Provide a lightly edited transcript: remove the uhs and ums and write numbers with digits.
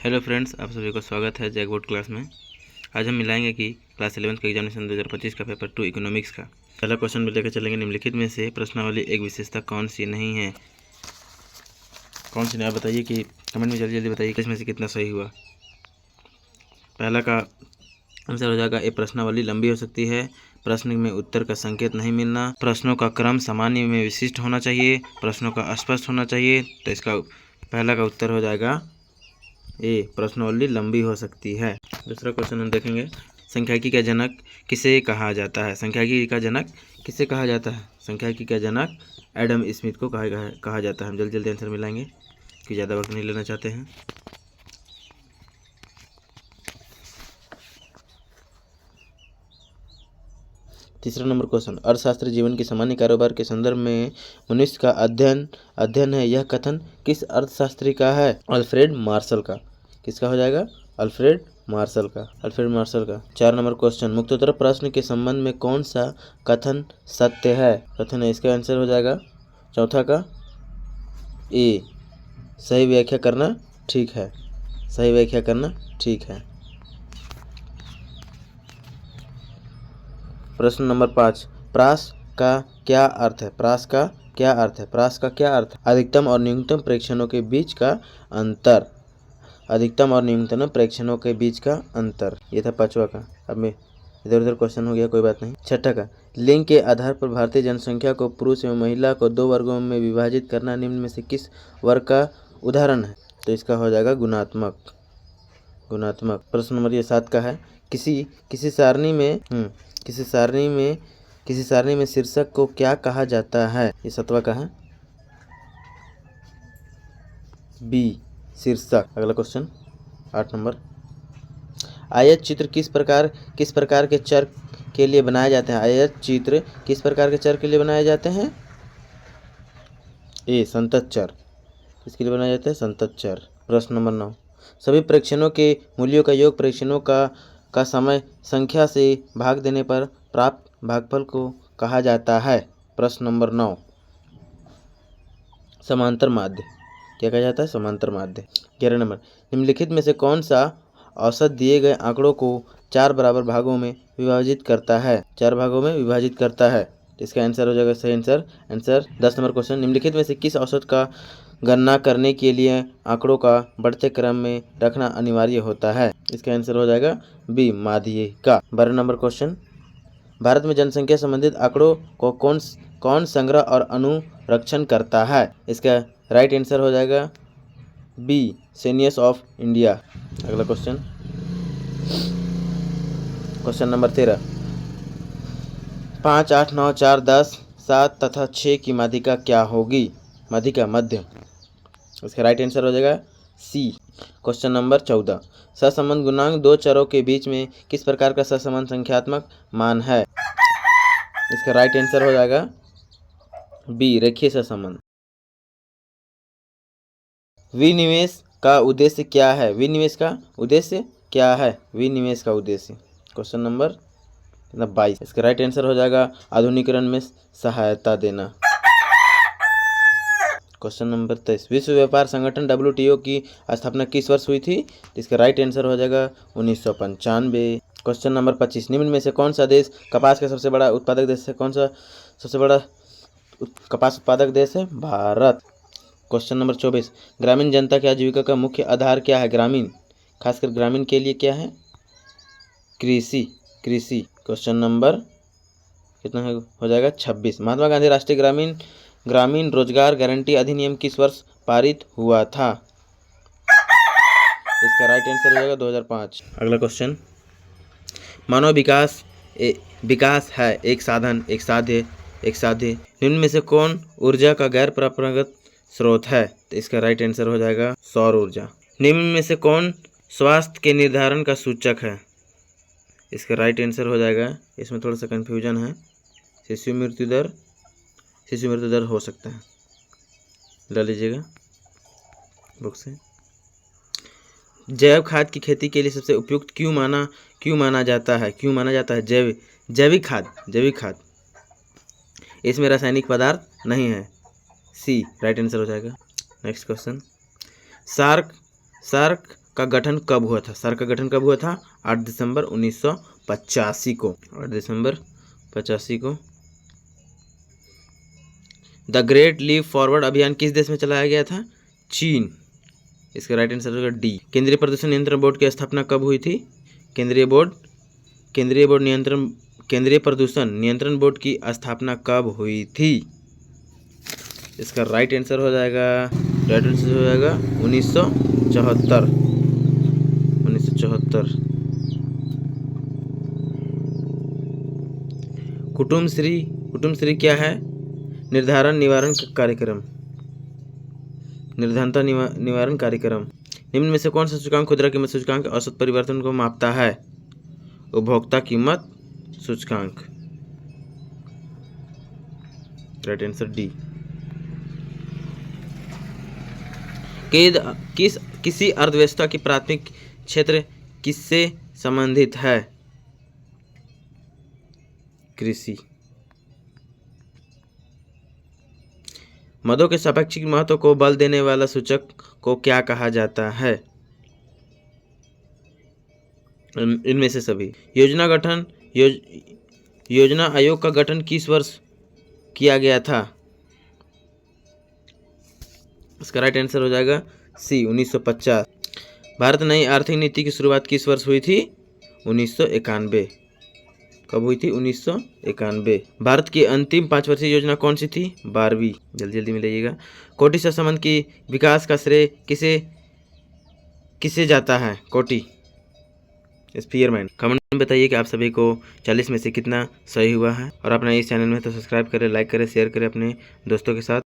Hello friends, आप सभी को स्वागत है जैकबोर्ड क्लास में। आज हम मिलाएंगे कि क्लास 11th का एग्जामिनेशन 2025 का पेपर 2 इकोनॉमिक्स का पहला क्वेश्चन में लेकर चलेंगे। निम्नलिखित में से प्रश्नावली एक विशेषता कौन सी नहीं है? कौन सी नहीं, आप बताइए कि कमेंट में जल्दी जल्दी बताइए कि इसमें से कितना सही हुआ। पहला का आंसर हो जाएगा, ये प्रश्नावली लंबी हो सकती है, प्रश्न में उत्तर का संकेत नहीं मिलना, प्रश्नों का क्रम सामान्य में विशिष्ट होना चाहिए, प्रश्नों का स्पष्ट होना चाहिए। तो इसका पहला का उत्तर हो जाएगा ए, प्रश्नावली लंबी हो सकती है। दूसरा क्वेश्चन हम देखेंगे, संख्याकी का जनक किसे कहा जाता है? संख्याकी का जनक किसे कहा जाता है? संख्याकी का जनक एडम स्मिथ को कहा जाता है। हम जल्दी जल्दी आंसर मिलाएंगे कि ज़्यादा वक्त नहीं लेना चाहते हैं। तीसरा नंबर क्वेश्चन, अर्थशास्त्र जीवन के सामान्य कारोबार के संदर्भ में मनुष्य का अध्ययन है। यह कथन किस अर्थशास्त्री का है? अल्फ्रेड मार्शल का। किसका हो जाएगा? अल्फ्रेड मार्शल का। 4 नंबर क्वेश्चन, मुक्तोत्तर प्रश्न के संबंध में कौन सा कथन सत्य है? कथन है, इसका आंसर हो जाएगा चौथा का ए, सही व्याख्या करना ठीक है। प्रश्न नंबर 5, प्रास का क्या अर्थ है? प्रास का क्या अर्थ है? अधिकतम और न्यूनतम प्रेक्षणों के बीच का अंतर। ये था 5वां का। अब में इधर उधर क्वेश्चन हो गया, कोई बात नहीं। 6ठा का, लिंग के आधार पर भारतीय जनसंख्या को पुरुष एवं महिला को 2 वर्गों में विभाजित करना निम्न में से किस वर्ग का उदाहरण है? तो इसका हो जाएगा गुणात्मक। प्रश्न नंबर ये 7 का है, किसी सारणी में शीर्षक को क्या कहा जाता है? ये 7वां का है, बी, शीर्षक। अगला क्वेश्चन 8 नंबर, आयत चित्र किस प्रकार के चर के लिए बनाए जाते हैं? आयत चित्र किस प्रकार के चर के लिए बनाए जाते हैं? ए, संतत चर। किसके लिए बनाए जाते हैं? संतत चर। प्रश्न नंबर 9, सभी प्रेक्षणों के मूल्यों का योग प्रेक्षणों का समय संख्या से भाग देने पर प्राप्त भागफल को कहा जाता है। प्रश्न नंबर 9, समांतर माध्य। क्या कहा जाता है? समांतर माध्य। 11 नंबर, निम्नलिखित में से कौन सा औसत दिए गए आंकड़ों को 4 बराबर भागों में विभाजित करता है? 4 भागों में विभाजित करता है। इसका आंसर हो जाएगा सही आंसर 10 नंबर क्वेश्चन, निम्नलिखित में से किस औसत का गणना करने के लिए आंकड़ों का बढ़ते क्रम में रखना अनिवार्य होता है? इसका आंसर हो जाएगा बी, माध्यिका। 12 नंबर क्वेश्चन, भारत में जनसंख्या संबंधित आंकड़ों को कौन संग्रह और अनुरक्षण करता है? इसका राइट आंसर हो जाएगा बी, सेंसस ऑफ इंडिया। अगला क्वेश्चन नंबर 13, 5, 8, 9, 4, 10, 7 तथा 6 की माध्यिका क्या होगी? माध्यिका मध्य। इसका राइट आंसर हो जाएगा सी। क्वेश्चन नंबर 14, सहसंबंध गुणांक 2 चरों के बीच में किस प्रकार का सहसंबंध संख्यात्मक मान है? इसका राइट आंसर हो जाएगा बी, रेखीय सहसंबंध। विनिवेश का उद्देश्य क्या है? क्वेश्चन नंबर 22, इसका राइट आंसर हो जाएगा आधुनिकीकरण में सहायता देना। क्वेश्चन नंबर 23, विश्व व्यापार संगठन WTO की स्थापना किस वर्ष हुई थी? इसका राइट आंसर हो जाएगा 1995। क्वेश्चन नंबर 25, निम्न में से कौन सा देश कपास का सबसे बड़ा उत्पादक देश है? कपास उत्पादक देश है? भारत। क्वेश्चन नंबर 24, ग्रामीण जनता की आजीविका का मुख्य आधार क्या है? खासकर ग्रामीण के लिए क्या है? कृषि। क्वेश्चन नंबर कितना हो जाएगा? 26, महात्मा गांधी राष्ट्रीय ग्रामीण रोजगार गारंटी अधिनियम किस वर्ष पारित हुआ था? इसका राइट आंसर हो जाएगा 2005। अगला क्वेश्चन, मानव विकास है एक साध्य निम्न में से कौन ऊर्जा का गैर परंपरागत स्रोत है? तो इसका राइट आंसर हो जाएगा सौर ऊर्जा। निम्न में से कौन स्वास्थ्य के निर्धारण का सूचक है? इसका राइट आंसर हो जाएगा, इसमें थोड़ा सा कंफ्यूजन है, शिशु मृत्यु दर हो सकता है, डाल लीजिएगा बुक से। जैव खाद की खेती के लिए सबसे उपयुक्त क्यों माना जाता है? जैविक खाद। इसमें रासायनिक पदार्थ नहीं है, सी, राइट आंसर हो जाएगा। नेक्स्ट क्वेश्चन, सार्क का गठन कब हुआ था? सार्क का गठन कब हुआ था? 8 दिसंबर 1985 को। 8 दिसंबर 85 को। द ग्रेट लीप फॉरवर्ड अभियान किस देश में चलाया गया था? चीन। इसका राइट आंसर होगा डी। केंद्रीय प्रदूषण नियंत्रण बोर्ड की स्थापना कब हुई थी? केंद्रीय प्रदूषण नियंत्रण बोर्ड की स्थापना कब हुई थी? इसका राइट आंसर हो जाएगा 1974। 1974। कुटुंबश्री क्या है? निर्धारण निवारण कार्यक्रम। निर्धनता निवारण कार्यक्रम। निम्न में से कौन सा सूचकांक खुदरा कीमत सूचकांक के औसत परिवर्तन को मापता है? उपभोक्ता कीमत सूचकांक। Right answer D. किसी अर्थव्यवस्था की प्राथमिक क्षेत्र किससे संबंधित है? कृषि। मदों के सापेक्षिक महत्व को बल देने वाला सूचक को क्या कहा जाता है? इनमें से सभी। योजना आयोग का गठन किस वर्ष किया गया था? इसका राइट आंसर हो जाएगा सी 1950। भारत नई आर्थिक नीति की शुरुआत किस वर्ष हुई थी? 1991। कब हुई थी? 1991। भारत की अंतिम 5 वर्षीय योजना कौन सी थी? 12वीं। जल्दी मिलाइएगा। कोटि सहसंबंध की विकास का श्रेय किसे जाता है? कोटि स्पीयरमैन। कमेंट में बताइए कि आप सभी को 40 में से कितना सही हुआ है। और अपना इस चैनल में तो सब्सक्राइब करें, लाइक करें, शेयर करें अपने दोस्तों के साथ।